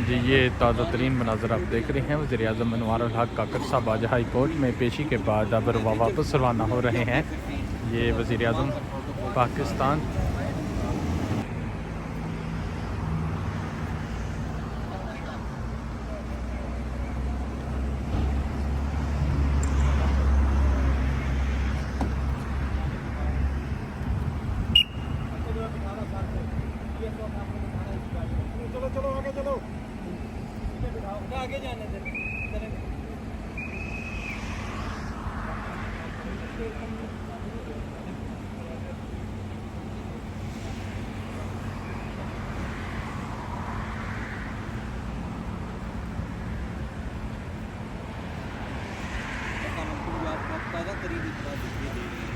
जी ये ताज़ा तरीन मनाज़र आप देख रहे हैं। वज़ीर-ए-आज़म अनवारुल हक काकड़ साहब आज हाई कोर्ट में पेशी के बाद अब वापस रवाना हो रहे हैं। ये वज़ीर-ए-आज़म पाकिस्तान चलो चलो आगे चलो आगे जाने दे। ताज़ा तरीन इतना दिखाई दे रही है।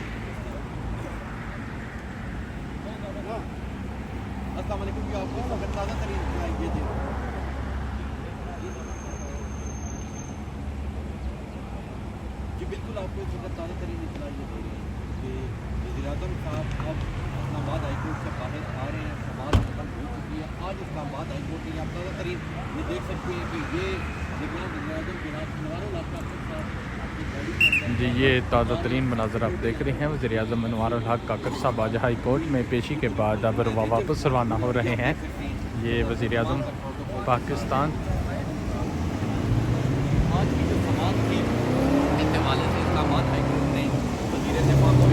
अस्सलाम वालेकुम जी, आपको खबर ताज़ा तरीन दिखाई दे रही है। जी बिल्कुल, आपको इस वक्त ताज़ा तरीन इतना ये दे रही है कि वज़ीर-ए-आज़म साहब अब इस्लामाबाद हाई कोर्ट से बाहर आ रहे हैं। समाज खत्म हो चुकी है। आज इस्लामाबाद हाई कोर्ट में आप ताज़ा तरीन ये देख सकते हैं कि ये वज़ीर-ए-आज़म जनाब अनवारुल हक काकड़ साहब की गाड़ी के अंदर जी ये ताज़ा तरीन मनाज़र आप देख रहे हैं। वज़ीर-ए-आज़म अनवारुल हक काकड़ साहब आज हाई कोर्ट में पेशी के बाद अब वापस रवाना हो रहे हैं। ये वज़ीर-ए-आज़म पाकिस्तान आज की जो समाज थी, इस हवाले से इस्लामाबाद हाई कोर्ट ने वज़ीर दिफा को